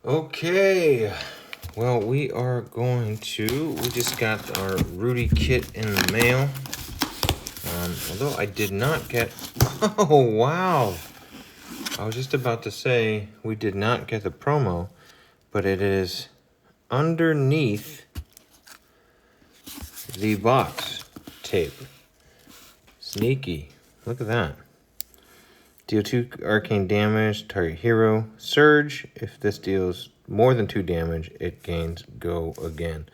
Okay, well, we just got our Rudy kit in the mail. Although I did not get, oh, wow. I was just about to say we did not get the promo, but it is underneath the box tape. Sneaky. Look at that. Deal 2 arcane damage, target hero. Surge. If this deals more than 2 damage, it gains go again.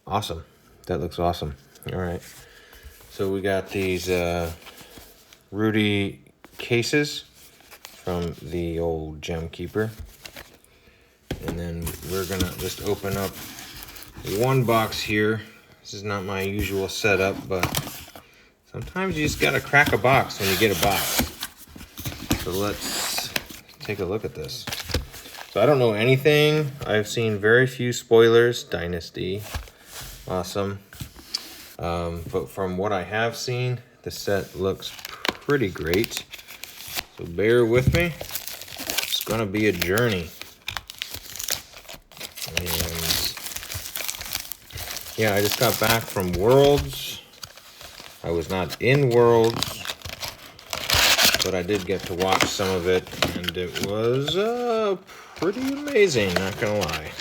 Awesome. That looks awesome. Alright. So we got these Rudy cases from the old Gem Keeper. And then we're going to just open up one box here. This is not my usual setup, but sometimes you just got to crack a box when you get a box. So let's take a look at this. So I don't know anything. I've seen very few spoilers. Dynasty. Awesome. But from what I have seen, the set looks pretty great. So bear with me. It's going to be a journey. And yeah, I just got back from Worlds. I was not in Worlds, but I did get to watch some of it, and it was pretty amazing, not gonna lie.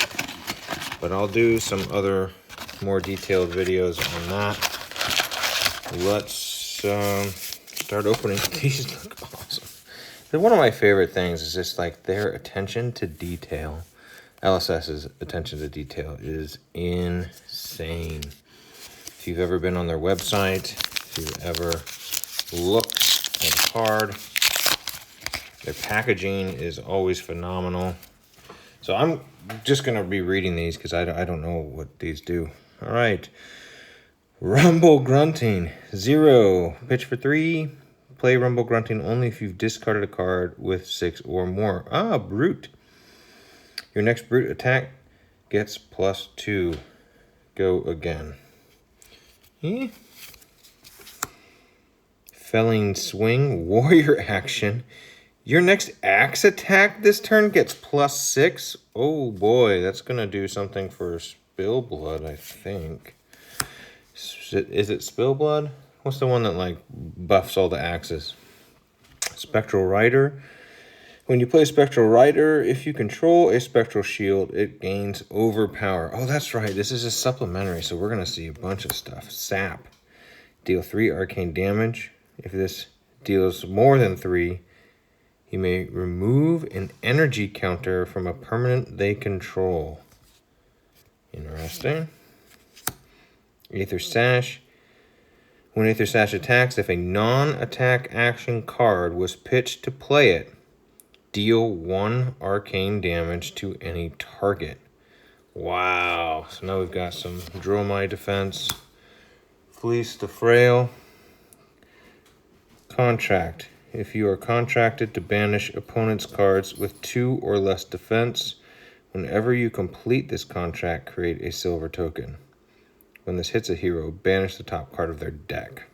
But I'll do some other more detailed videos on that. Let's start opening. These look awesome. One of my favorite things is just like their attention to detail. LSS's attention to detail is insane. If you've ever been on their website, if you've ever looked at a card, their packaging is always phenomenal. So I'm just going to be reading these because I don't know what these do. All right. Rumble Grunting. 0. Pitch for 3. Play Rumble Grunting only if you've discarded a card with 6 or more. Ah, Brute. Your next Brute attack gets +2. Go again. Felling Swing. Warrior action. Your next axe attack this turn gets +6. Oh boy, that's going to do something for Spill Blood, I think. Is it Spill Blood? What's the one that like buffs all the axes? Spectral Rider. When you play Spectral Rider, if you control a Spectral Shield, it gains Overpower. Oh, that's right. This is a supplementary, so we're going to see a bunch of stuff. Sap. Deal 3 arcane damage. If this deals more than 3, you may remove an energy counter from a permanent they control. Interesting. Aether Sash. When Aether Sash attacks, if a non-attack action card was pitched to play it, deal 1 arcane damage to any target. Wow. So now we've got some Dromai defense. Fleece the Frail. Contract. If you are contracted to banish opponent's cards with 2 or less defense, whenever you complete this contract, create a silver token. When this hits a hero, banish the top card of their deck.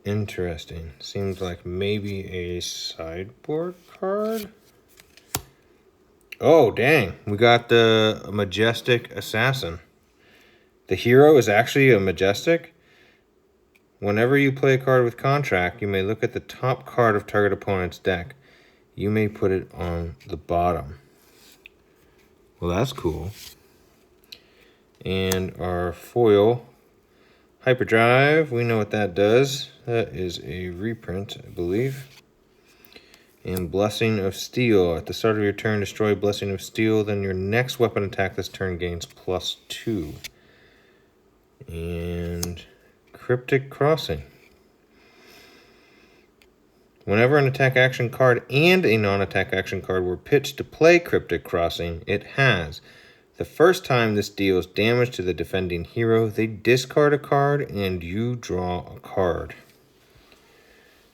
Interesting. Seems like maybe a sideboard card. Oh, dang. We got the Majestic Assassin. The hero is actually a Majestic. Whenever you play a card with contract, you may look at the top card of target opponent's deck. You may put it on the bottom. Well, that's cool. And our foil, Hyperdrive, we know what that does. That is a reprint, I believe. And Blessing of Steel. At the start of your turn, destroy Blessing of Steel. Then your next weapon attack this turn gains +2. And Cryptic Crossing. Whenever an attack action card and a non-attack action card were pitched to play Cryptic Crossing, it has. The first time this deals damage to the defending hero, they discard a card and you draw a card.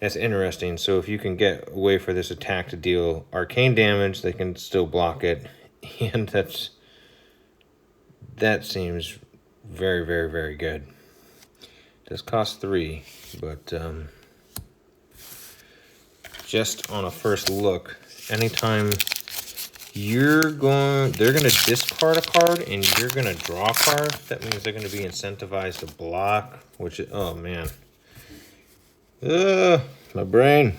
That's interesting. So if you can get a way for this attack to deal arcane damage, they can still block it. And that seems very, very, very good. Does cost 3, but just on a first look, anytime they're gonna discard a card and you're gonna draw a card, that means they're gonna be incentivized to block, which is, oh man. My brain.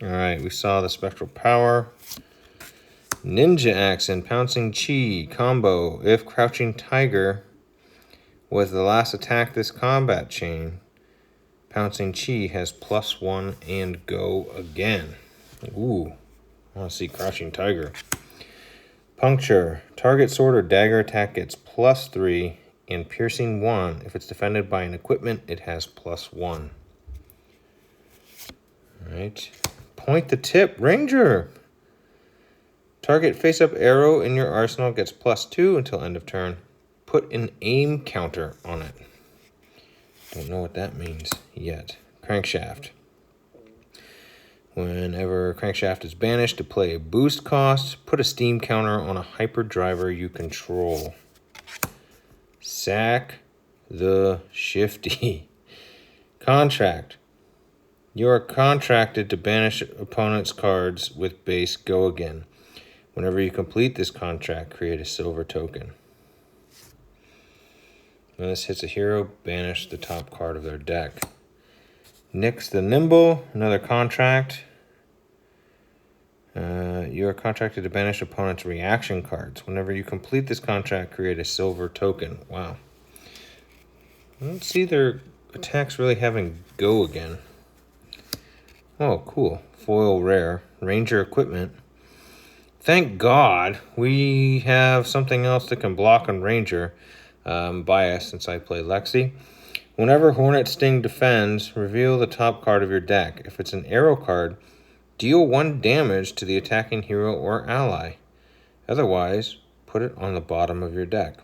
All right, we saw the Spectral Power. Ninja Accent, Pouncing Chi, combo. If Crouching Tiger was the last attack this combat chain, Pouncing Chi has +1 and go again. Ooh, I want to see Crouching Tiger. Puncture, target sword or dagger attack gets +3 and piercing 1. If it's defended by an equipment, it has +1. All right. Point the Tip, Ranger. Target face-up arrow in your arsenal gets +2 until end of turn. Put an aim counter on it. Don't know what that means yet. Crankshaft. Whenever Crankshaft is banished to play a boost cost, put a steam counter on a hyperdriver you control. Sack the Shifty. Contract. You are contracted to banish opponent's cards with base go again. Whenever you complete this contract, create a silver token. When this hits a hero, banish the top card of their deck. Nyx the Nimble, another contract. You are contracted to banish opponent's reaction cards. Whenever you complete this contract, create a silver token. Wow. I don't see their attacks really having go again. Oh, cool. Foil rare. Ranger equipment. Thank God we have something else that can block on Ranger. Bias since I play Lexi. Whenever Hornet Sting defends, reveal the top card of your deck. If it's an arrow card, deal 1 damage to the attacking hero or ally. Otherwise, put it on the bottom of your deck.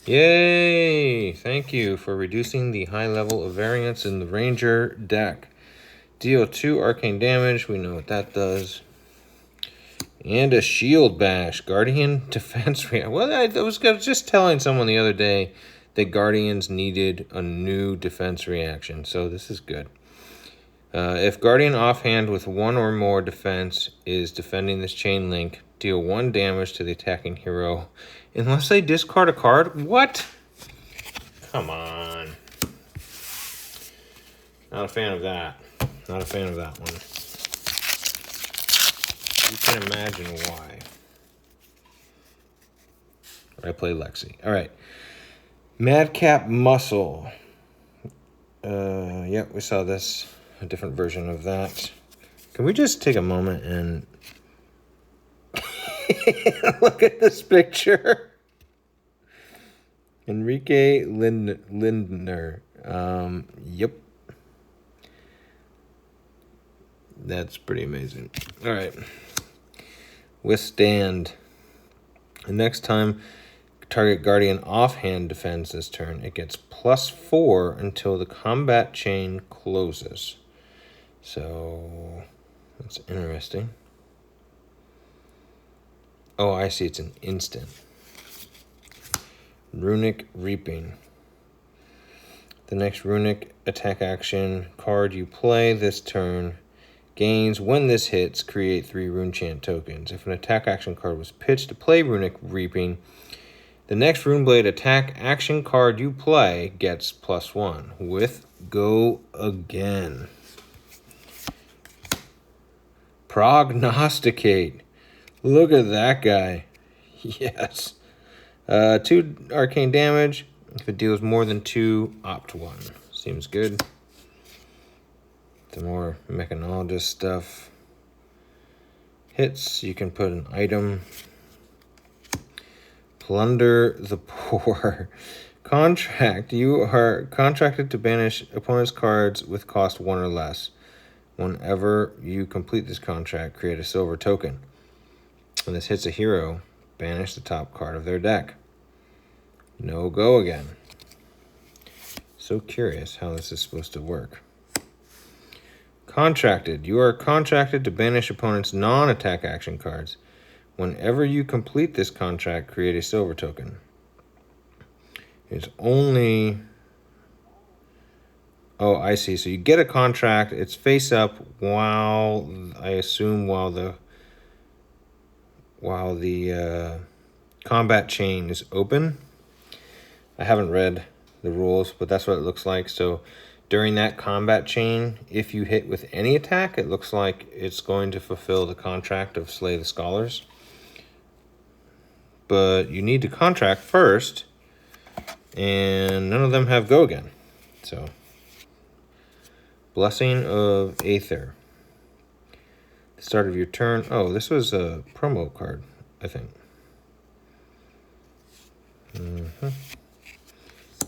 Yay! Thank you for reducing the high level of variance in the Ranger deck. Deal 2 arcane damage. We know what that does. And a shield bash. Guardian defense reaction. Well, I was just telling someone the other day that Guardians needed a new defense reaction. So this is good. If Guardian offhand with 1 or more defense is defending this chain link, deal 1 damage to the attacking hero. Unless they discard a card? What? Come on. Not a fan of that. Not a fan of that one. You can imagine why. I play Lexi. All right. Madcap Muscle. Yep, we saw this. A different version of that. Can we just take a moment and look at this picture? Enrique Lindner. Yep. That's pretty amazing. All right. Withstand. The next time target Guardian offhand defends this turn, it gets +4 until the combat chain closes. So that's interesting. Oh, I see. It's an instant. Runic Reaping. The next runic attack action card you play this turn gains, when this hits, create 3 rune chant tokens. If an attack action card was pitched to play Runic Reaping, the next Runeblade attack action card you play gets +1 with go again. Prognosticate. Look at that guy. Yes. 2 arcane damage. If it deals more than 2, opt 1. Seems good. The more mechanologist stuff hits, you can put an item. Plunder the Poor. Contract. You are contracted to banish opponent's cards with cost 1 or less. Whenever you complete this contract, create a silver token. When this hits a hero, banish the top card of their deck. No go again. So curious how this is supposed to work. Contracted. You are contracted to banish opponent's non-attack action cards. Whenever you complete this contract, create a silver token. It's only Oh, I see. So you get a contract. It's face up while, I assume, while the combat chain is open. I haven't read the rules, but that's what it looks like. So during that combat chain, if you hit with any attack, it looks like it's going to fulfill the contract of Slay the Scholars. But you need to contract first, and none of them have go again. So, Blessing of Aether. The start of your turn. Oh, this was a promo card, I think.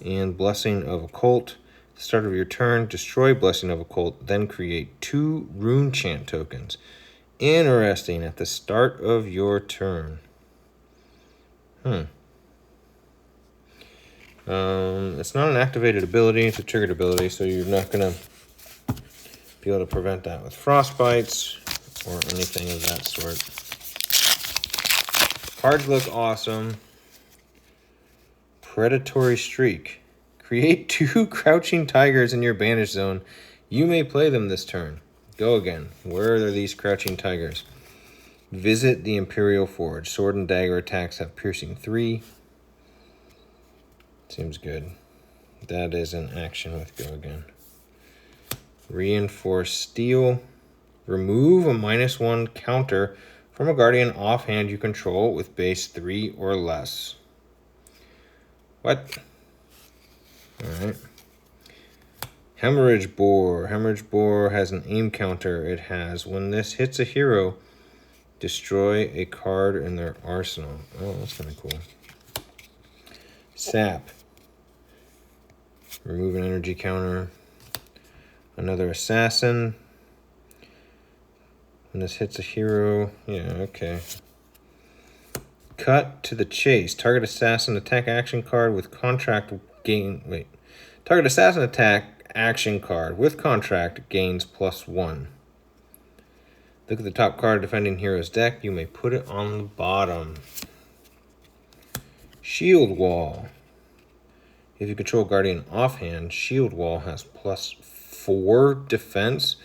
And Blessing of Occult. Start of your turn, destroy Blessing of Occult, then create 2 Rune Chant tokens. Interesting, at the start of your turn. It's not an activated ability, it's a triggered ability, so you're not going to be able to prevent that with frostbites or anything of that sort. Cards look awesome. Predatory Streak. Create 2 Crouching Tigers in your Banish Zone. You may play them this turn. Go again. Where are these Crouching Tigers? Visit the Imperial Forge. Sword and dagger attacks have piercing 3. Seems good. That is an action with go again. Reinforced Steel. Remove a -1 counter from a Guardian offhand you control with base 3 or less. What? Alright. Hemorrhage Boar. Hemorrhage Boar has an aim counter. It has, when this hits a hero, destroy a card in their arsenal. Oh, that's kind of cool. Sap. Remove an energy counter. Another Assassin. When this hits a hero, yeah, okay. Cut to the Chase. Target Assassin attack action card with contract gain. Wait. Target Assassin attack action card with contract gains +1. Look at the top card of defending hero's deck. You may put it on the bottom. Shield Wall. If you control Guardian offhand, Shield Wall has +4 defense.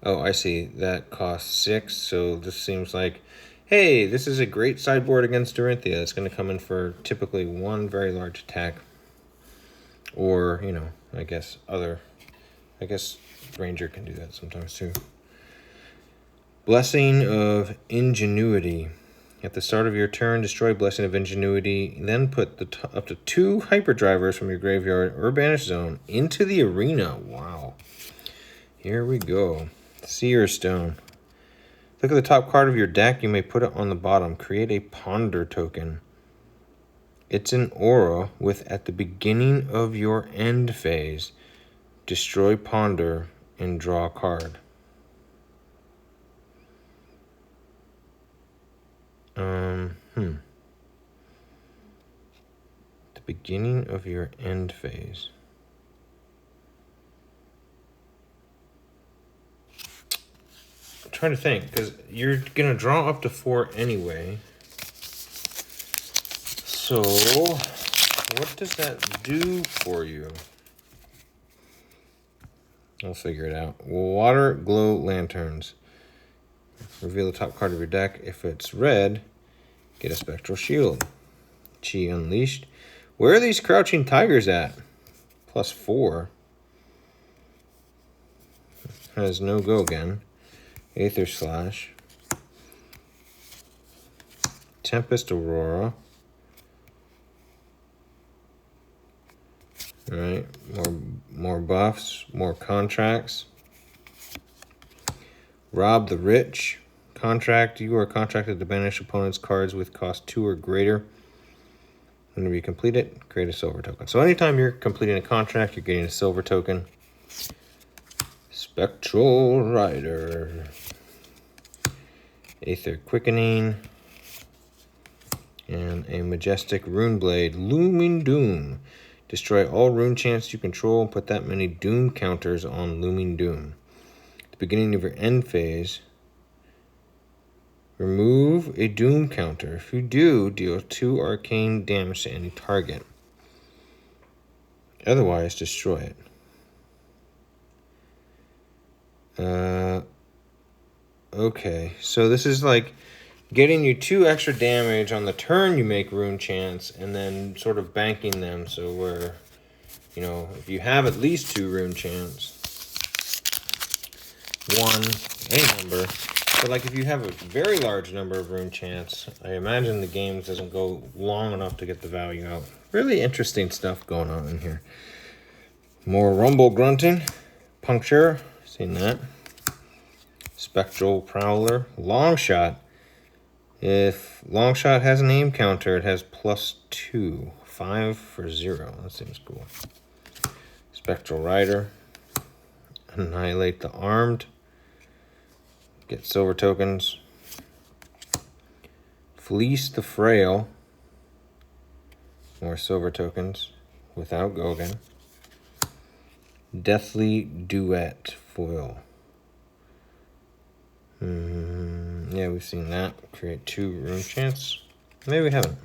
Oh, I see. That costs 6. So this seems like, hey, this is a great sideboard against Dorinthia. It's going to come in for typically 1 very large attack. Or, you know, I guess Ranger can do that sometimes too. Blessing of Ingenuity. At the start of your turn, destroy Blessing of Ingenuity. Then put up to 2 hyperdrivers from your graveyard or Banish Zone into the arena. Wow. Here we go. Seer Stone. Look at the top card of your deck. You may put it on the bottom. Create a Ponder token. It's an aura with, at the beginning of your end phase, destroy Ponder and draw a card. The beginning of your end phase. I'm trying to think, because you're going to draw up to 4 anyway. So, what does that do for you? I'll figure it out. Water Glow Lanterns. Reveal the top card of your deck. If it's red, get a Spectral Shield. Chi Unleashed. Where are these Crouching Tigers at? +4. Has no go again. Aether Slash. Tempest Aurora. Alright, more buffs, more contracts. Rob the Rich. Contract. You are contracted to banish opponent's cards with cost 2 or greater. Whenever you complete it, create a silver token. So anytime you're completing a contract, you're getting a silver token. Spectral Rider. Aether Quickening. And a Majestic Rune Blade. Looming Doom. Destroy all rune chants you control and put that many doom counters on Looming Doom. At the beginning of your end phase, remove a doom counter. If you do, deal 2 arcane damage to any target. Otherwise, destroy it. Okay, so this is like getting you 2 extra damage on the turn you make rune chants, and then sort of banking them, so where, you know, if you have at least 2 rune chants, 1, any number, but like if you have a very large number of rune chants, I imagine the game doesn't go long enough to get the value out. Really interesting stuff going on in here. More rumble grunting, puncture, seen that. Spectral prowler, long shot. If long shot has an aim counter, it has +2, 5 for 0. That seems cool. Spectral rider, annihilate the armed. Get silver tokens. Fleece the frail. More silver tokens without Gogan. Deathly duet foil. Yeah, we've seen that. Create 2 rune chants. Maybe we haven't.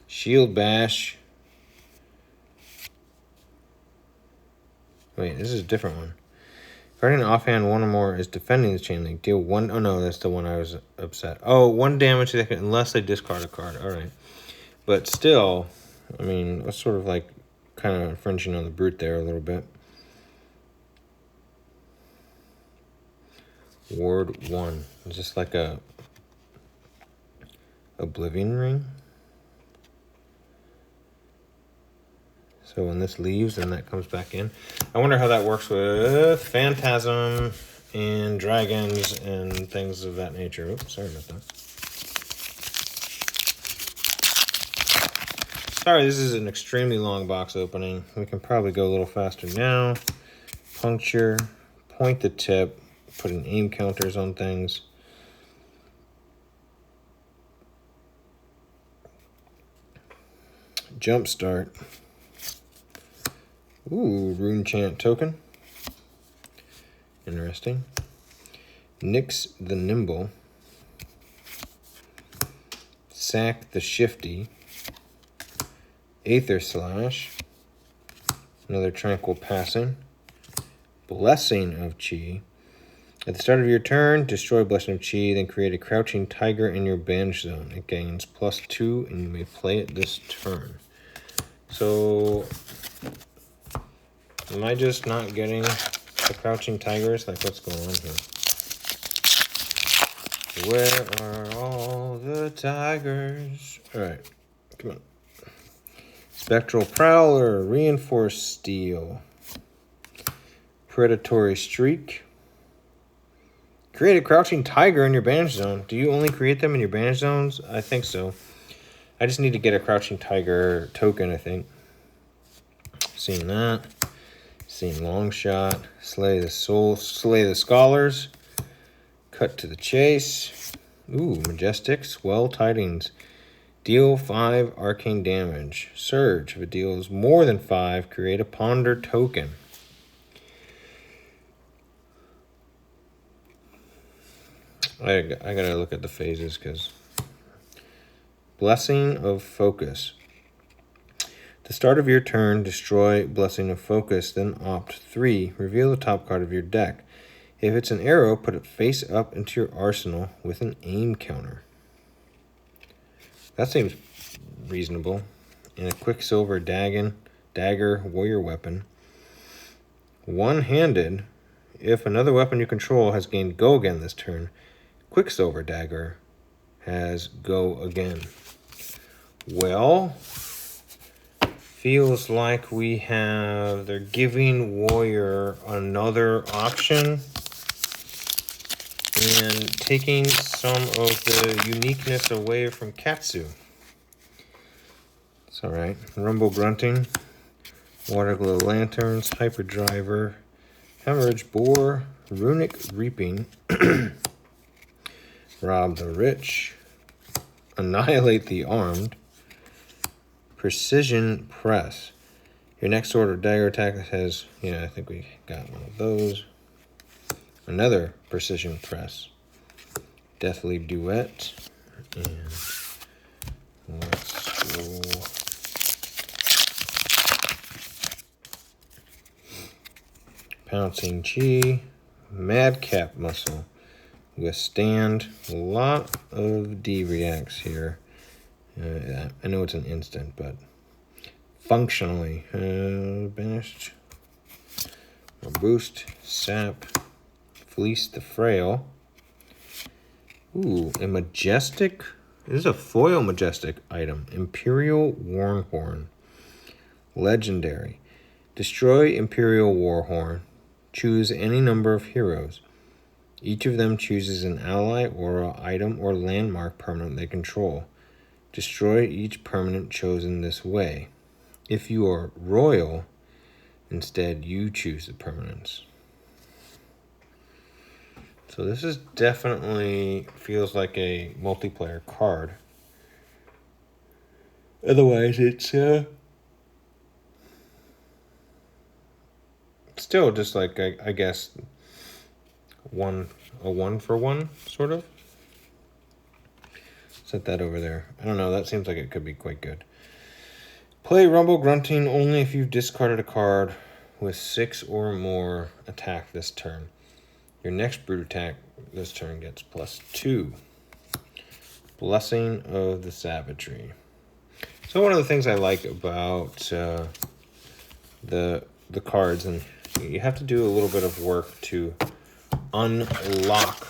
Shield bash. Wait, this is a different one. Guarding offhand, 1 or more is defending the chain link. Deal 1. Oh no, that's the one I was upset. Oh, 1 damage unless they discard a card. Alright. But still, I mean, that's sort of like kind of infringing on the brute there a little bit. Ward 1. It's just like a Oblivion ring. So when this leaves, then that comes back in. I wonder how that works with Phantasm and dragons and things of that nature. Oops, sorry about that. Sorry, this is an extremely long box opening. We can probably go a little faster now. Puncture, point the tip, putting aim counters on things. Jumpstart. Ooh, rune chant token. Interesting. Nix the nimble. Sack the shifty. Aether slash. Another tranquil passing. Blessing of chi. At the start of your turn, destroy Blessing of Chi, then create a crouching tiger in your banish zone. It gains +2, and you may play it this turn. So, am I just not getting the crouching tigers? Like, what's going on here? Where are all the tigers? Alright, come on. Spectral Prowler, Reinforced Steel. Predatory Streak. Create a crouching tiger in your banish zone. Do you only create them in your banish zones? I think so. I just need to get a crouching tiger token, I think. Seeing that. Seeing long shot. Slay the scholars. Cut to the chase. Ooh, majestic. Swell tidings. Deal 5 arcane damage. Surge. If it deals more than 5, create a ponder token. I gotta look at the phases because Blessing of Focus. At the start of your turn, destroy Blessing of Focus, then opt 3. Reveal the top card of your deck. If it's an arrow, put it face up into your arsenal with an aim counter. That seems reasonable. And a Quicksilver dagger warrior weapon. One-handed. If another weapon you control has gained go again this turn, Quicksilver dagger has go again. Well, feels like they're giving warrior another option and taking some of the uniqueness away from Katsu. It's alright. Rumble grunting, water glow lanterns, hyperdriver, hemorrhage boar, runic reaping. Rob the rich. Annihilate the armed. Precision press. Your next order dagger attack has... Yeah, I think we got one of those. Another precision press. Deathly duet. And let's go... Pouncing chi. Madcap Muscle. Withstand. A lot of D reacts here. I know it's an instant, but functionally. Banished. Boost. Sap. Fleece the Frail. Ooh, a majestic. This is a foil majestic item. Imperial Warhorn. Legendary. Destroy Imperial Warhorn. Choose any number of heroes. Each of them chooses an ally, aura, item, or landmark permanent they control. Destroy each permanent chosen this way. If you are royal, instead you choose the permanents. So this is definitely feels like a multiplayer card. Otherwise, it's still just like I guess a 1-for-1 sort of. Set that over there. I don't know. That seems like it could be quite good. Play Rumble Grunting only if you've discarded a card with 6 or more attack this turn. Your next brute attack this turn gets +2. Blessing of the Savagery. So one of the things I like about the cards, and you have to do a little bit of work to unlock.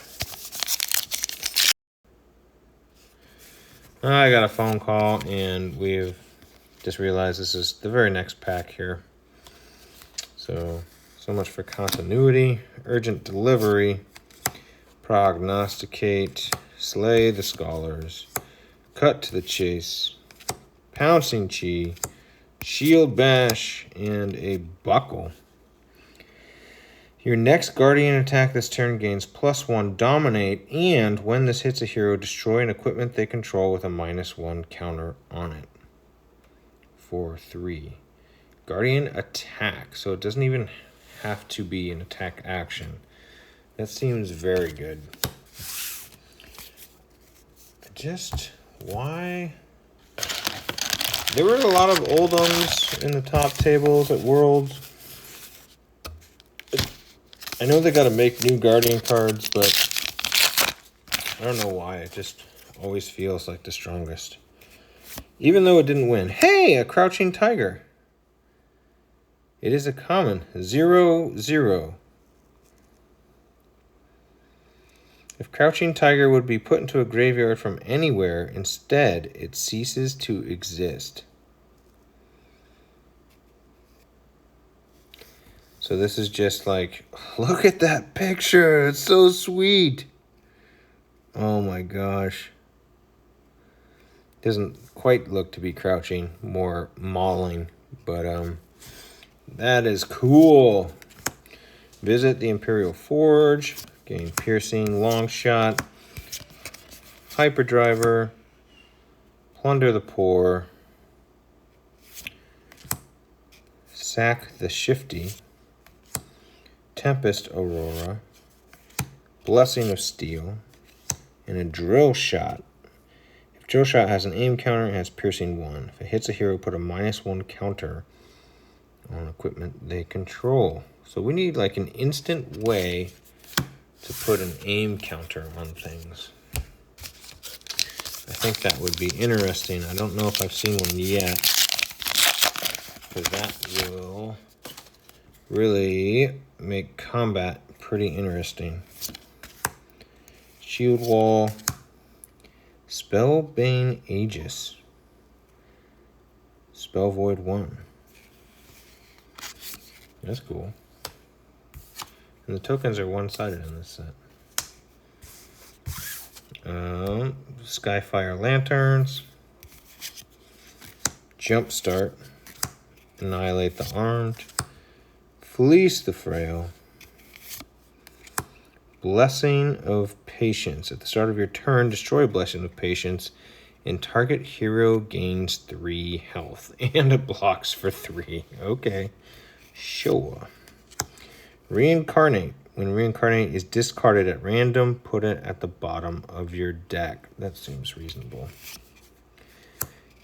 I got a phone call, and we've just realized this is the very next pack here. So much for continuity. Urgent Delivery. Prognosticate. Slay the Scholars. Cut to the Chase. Pouncing Chi. Shield Bash. And a Buckle. Your next Guardian attack this turn gains +1 Dominate, and when this hits a hero, destroy an equipment they control with a -1 counter on it. For 3. Guardian attack, so it doesn't even have to be an attack action. That seems very good. Why? There were a lot of old ones in the top tables at Worlds. I know they got to make new Guardian cards, but I don't know why. It just always feels like the strongest. Even though it didn't win. Hey, a Crouching Tiger. It is a common. 0/0. If Crouching Tiger would be put into a graveyard from anywhere, instead it ceases to exist. So this is just like, look at that picture. It's so sweet. Oh my gosh. Doesn't quite look to be crouching, more mauling, but that is cool. Visit the Imperial Forge, gain piercing, long shot, hyperdriver, plunder the poor, sack the shifty, Tempest Aurora, Blessing of Steel, and a Drill Shot. If Drill Shot has an aim counter, it has piercing 1. If it hits a hero, put a -1 counter on equipment they control. So we need like an instant way to put an aim counter on things. I think that would be interesting. I don't know if I've seen one yet, because that will really make combat pretty interesting. Shield Wall, Spellbane Aegis, Spell Void 1. That's cool. And the tokens are one-sided in this set. Skyfire Lanterns, Jumpstart, Annihilate the Armed, Fleece the Frail, Blessing of Patience. At the start of your turn, destroy Blessing of Patience, and target hero gains 3 health, and it blocks for 3. Okay, sure. Reincarnate. When Reincarnate is discarded at random, put it at the bottom of your deck. That seems reasonable.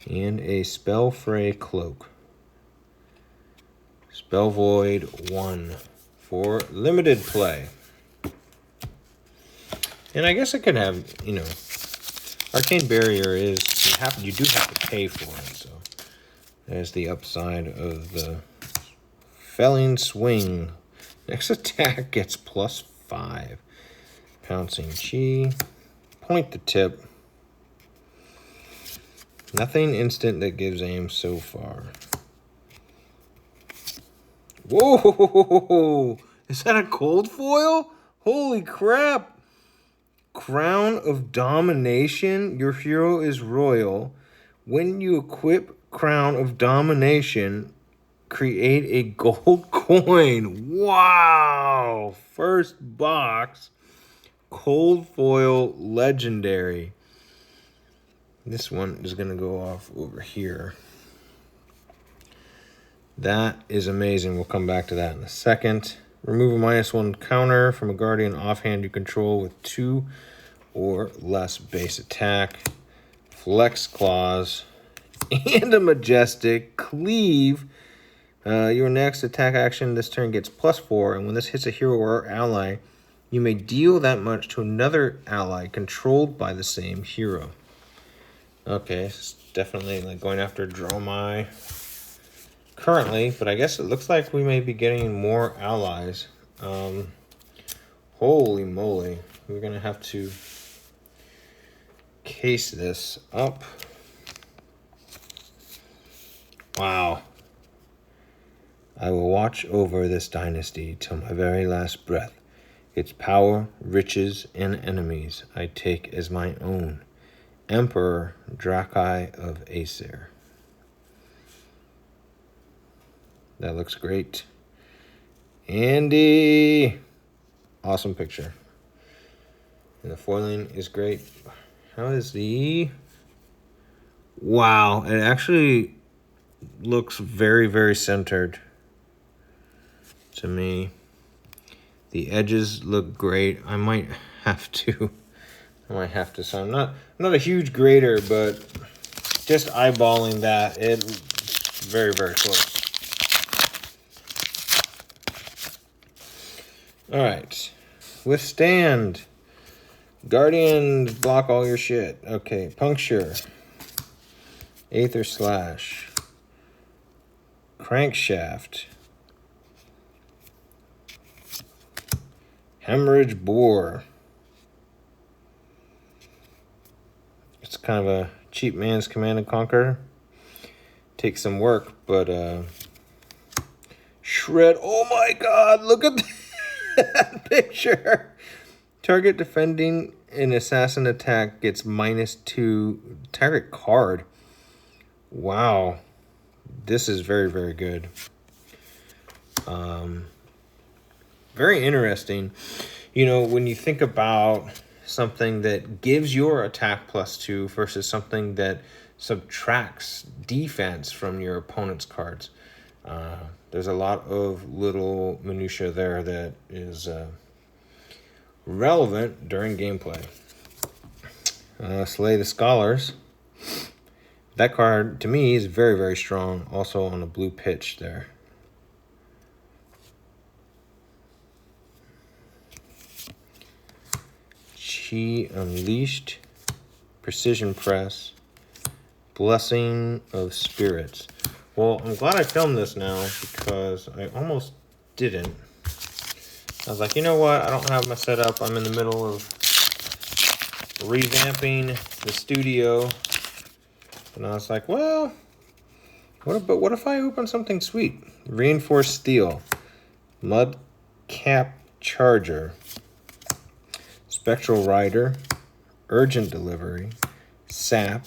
And a Spellfray Cloak. Spell Void 1 for limited play. And I guess it could have, you know, Arcane Barrier is, you do have to pay for it, so there's the upside of the Felling Swing. Next attack gets +5. Pouncing Chi. Point the tip. Nothing instant that gives aim so far. Whoa! Is that a cold foil? Holy crap! Crown of Domination. Your hero is royal. When you equip Crown of Domination, create a gold coin. Wow! First box. Cold foil legendary. This one is going to go off over here. That is amazing. We'll come back to that in a second. Remove a -1 counter from a Guardian offhand you control with 2 or less base attack. Flex Claws. And a Majestic. Cleave. Your next attack action this turn gets +4. And when this hits a hero or ally, you may deal that much to another ally controlled by the same hero. Okay, it's definitely like going after Dromai currently, but I guess it looks like we may be getting more allies. Holy moly. We're going to have to case this up. Wow. I will watch over this dynasty till my very last breath. Its power, riches, and enemies I take as my own. Emperor Drakai of Aesir. That looks great. Andy! Awesome picture. And the foiling is great. How is the... Wow, it actually looks very, very centered to me. The edges look great. I might have to, so I'm not a huge grader, but just eyeballing that, it's very, very close. All right, Withstand. Guardians block all your shit. Okay, Puncture. Aether Slash. Crankshaft. Hemorrhage Bore. It's kind of a cheap man's Command and Conquer. Takes some work, but Shred. Oh my god, look at that picture. Target defending an assassin attack gets -2 target card. Wow. This is very, very good. Very interesting. You know, when you think about something that gives your attack +2 versus something that subtracts defense from your opponent's cards, there's a lot of little minutia there that is relevant during gameplay. Slay the Scholars. That card, to me, is very, very strong. Also on a blue pitch there. Chi Unleashed. Precision Press. Blessing of Spirits. Well, I'm glad I filmed this now because I almost didn't. I was like, you know what? I don't have my setup. I'm in the middle of revamping the studio. And I was like, well, what if I open something sweet? Reinforced Steel. Mudcap Charger. Spectral Rider. Urgent Delivery. Sap.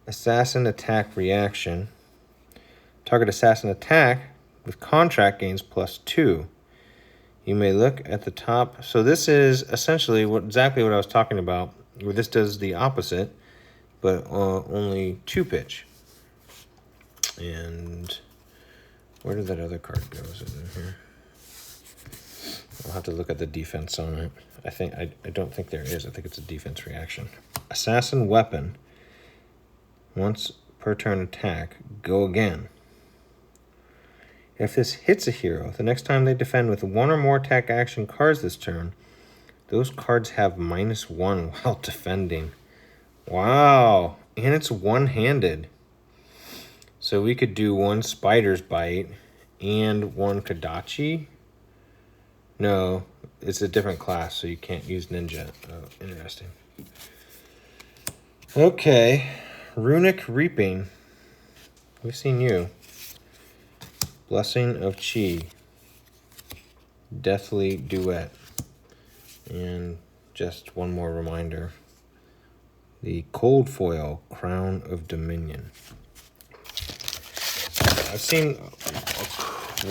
Assassin Attack Reaction. Target assassin attack with contract gains +2. You may look at the top. So this is essentially exactly what I was talking about, where this does the opposite, but only 2 pitch. And where did that other card go? Is it in here? I'll have to look at the defense on it. I don't think there is. I think it's a defense reaction. Assassin Weapon. Once per turn attack, go again. If this hits a hero, the next time they defend with 1 or more attack action cards this turn, Those cards have -1 while defending. Wow. And it's one-handed. So we could do 1 Spider's Bite and 1 Kodachi. No, it's a different class, so you can't use Ninja. Oh, interesting. Okay. Runic Reaping. We've seen you. Blessing of Chi. Deathly Duet. And just one more reminder. The Cold Foil Crown of Dominion. I've seen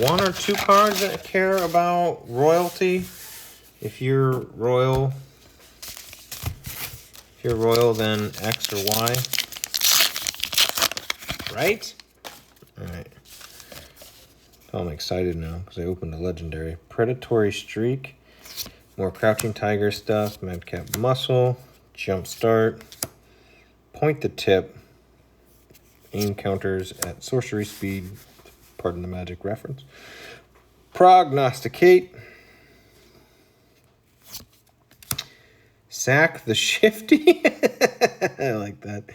1 or 2 cards that care about royalty. If you're royal, then X or Y. Right? Alright. I'm excited now because I opened a legendary. Predatory Streak. More Crouching Tiger stuff. Madcap Muscle. Jump Start. Point the Tip. Aim counters at sorcery speed. Pardon the magic reference. Prognosticate. Sack the Shifty. I like that.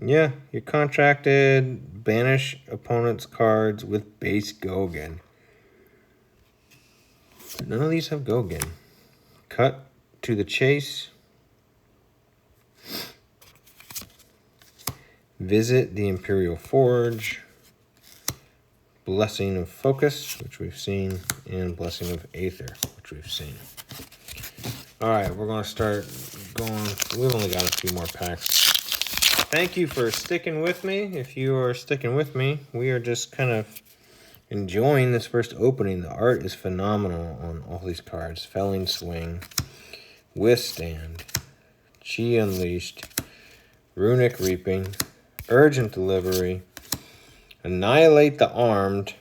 Yeah, you're contracted. Banish opponent's cards with base Gogan. None of these have Gogan. Cut to the chase. Visit the Imperial Forge. Blessing of Focus, which we've seen, and Blessing of Aether, which we've seen. All right, we're going to start going. We've only got a few more packs. Thank you for sticking with me. If you are sticking with me, we are just kind of enjoying this first opening. The art is phenomenal on all these cards. Felling Swing, Withstand, Chi Unleashed, Runic Reaping, Urgent Delivery, Annihilate the Armed,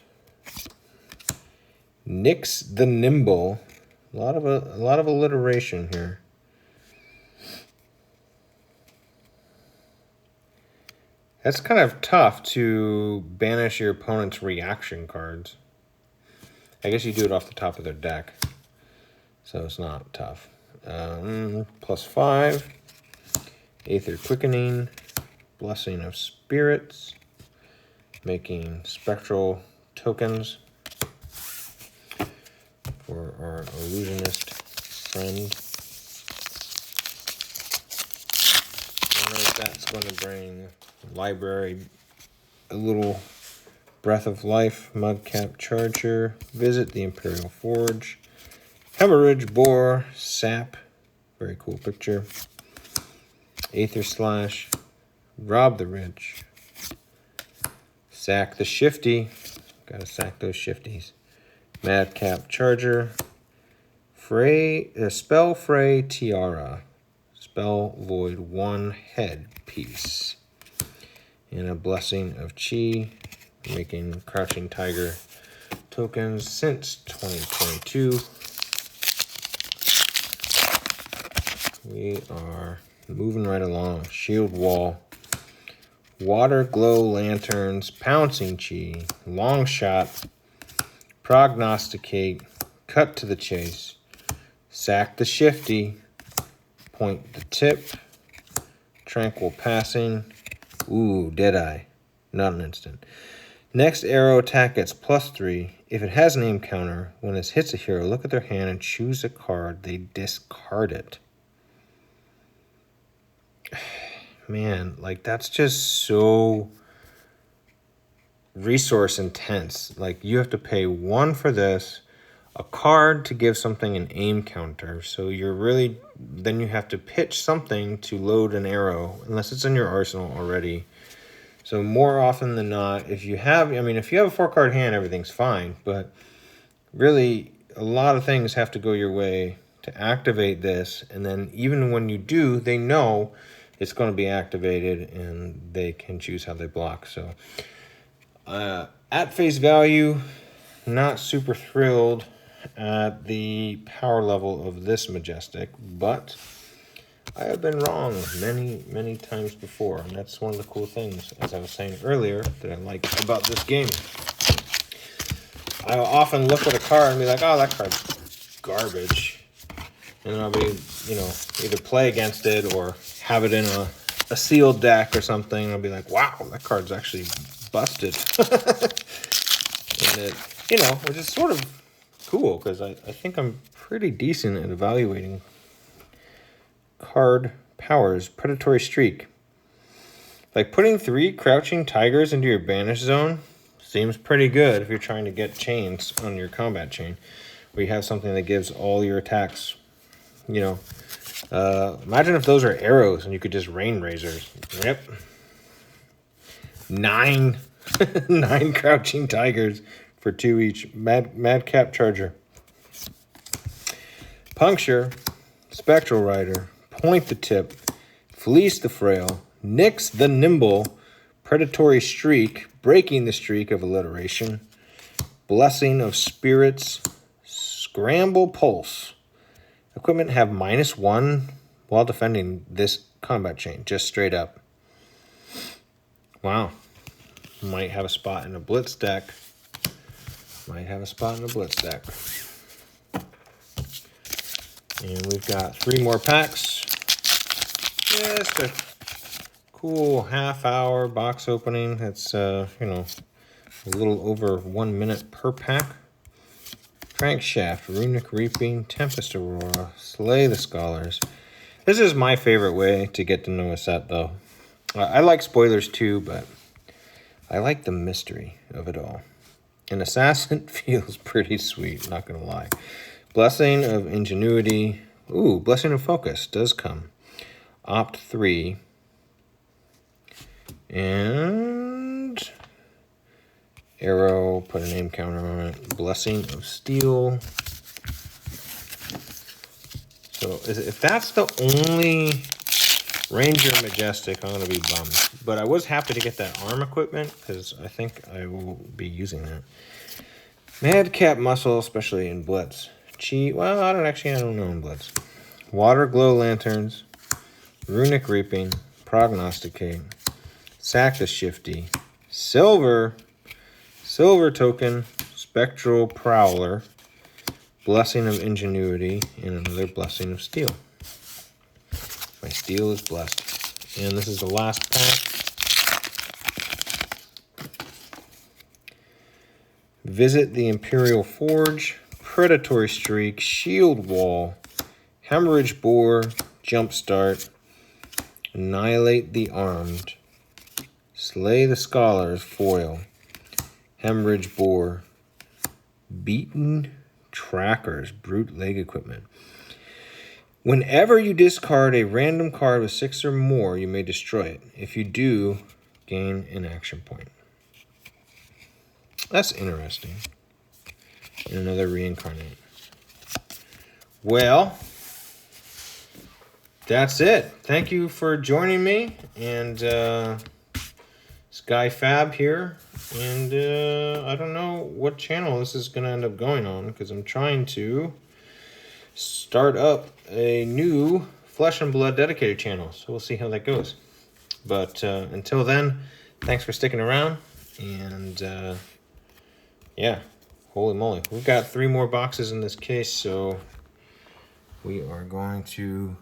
Nix the Nimble. A lot of alliteration here. That's kind of tough to banish your opponent's reaction cards. I guess you do it off the top of their deck, so it's not tough. +5, Aether Quickening, Blessing of Spirits, making spectral tokens for our illusionist friend. I wonder if that's going to bring library a little breath of life. Mudcap Charger, Visit the Imperial Forge, Hemorrhage Boar, Sap, very cool picture. Aether Slash, Rob the Rich, Sack the Shifty, gotta sack those shifties. Madcap Charger, Spell Fray Tiara, Spell Void 1 headpiece, and a Blessing of Chi, making Crouching Tiger tokens since 2022. We are moving right along. Shield Wall, Water Glow Lanterns, Pouncing Chi, Long Shot, Prognosticate, Cut to the Chase, Sack the Shifty, Point the Tip, Tranquil Passing, ooh, Deadeye, not an instant. Next arrow attack gets +3. If it has an aim counter, when it hits a hero, look at their hand and choose a card. They discard it. Man, like that's just so resource intense. Like you have to pay 1 for this, a card to give something an aim counter. So you're really, then you have to pitch something to load an arrow, unless it's in your arsenal already. So more often than not, if you have, if you have a 4-card hand, everything's fine. But really, a lot of things have to go your way to activate this. And then even when you do, they know it's going to be activated and they can choose how they block. So at face value, not super thrilled at the power level of this Majestic, but I have been wrong many, many times before, and that's one of the cool things, as I was saying earlier, that I like about this game. I'll often look at a card and be like, oh, that card's garbage. And then I'll be, you know, either play against it or have it in a sealed deck or something. And I'll be like, wow, that card's actually busted. And it, you know, which is sort of cool because I think I'm pretty decent at evaluating card powers. Predatory Streak. Like putting 3 Crouching Tigers into your banish zone seems pretty good if you're trying to get chains on your combat chain, where you have something that gives all your attacks, you know. Imagine if those are arrows and you could just rain razors. Yep. 9 Crouching Tigers for 2 each. Madcap Charger. Puncture. Spectral Rider. Point the Tip. Fleece the Frail. Nix the Nimble. Predatory Streak. Breaking the Streak of Alliteration. Blessing of Spirits. Scramble Pulse. Equipment have -1 while defending this combat chain. Just straight up. Wow. Might have a spot in a blitz deck. Might have a spot in a blitz deck. And we've got 3 more packs. Just a cool half-hour box opening. It's, you know, a little over 1 minute per pack. Crankshaft, Runic Reaping, Tempest Aurora, Slay the Scholars. This is my favorite way to get to know a set, though. I like spoilers too, but I like the mystery of it all. An Assassin feels pretty sweet, not gonna lie. Blessing of Ingenuity. Ooh, Blessing of Focus does come. Opt 3. And Arrow, put a name counter on it. Blessing of Steel. So if that's the only Ranger Majestic, I'm going to be bummed. But I was happy to get that arm equipment because I think I will be using that. Madcap Muscle, especially in Blitz. Well, I don't know in Blitz. Water Glow Lanterns. Runic Reaping. Prognosticate. Sack the Shifty. Silver Token. Spectral Prowler. Blessing of Ingenuity. And another Blessing of Steel. My steel is blessed. And this is the last pack. Visit the Imperial Forge. Predatory Streak. Shield Wall. Hemorrhage Bore. Jumpstart. Annihilate the Armed. Slay the Scholars. Foil. Hemorrhage Bore. Beaten Trackers. Brute Leg Equipment. Whenever you discard a random card with 6 or more, you may destroy it. If you do, gain an action point. That's interesting. And another Reincarnate. Well, that's it. Thank you for joining me. And Sky Fab here. And I don't know what channel this is going to end up going on because I'm trying to start up a new Flesh and Blood dedicated channel. So we'll see how that goes. But until then, thanks for sticking around. And yeah, holy moly. We've got 3 more boxes in this case, so we are going to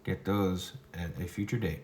get those at a future date.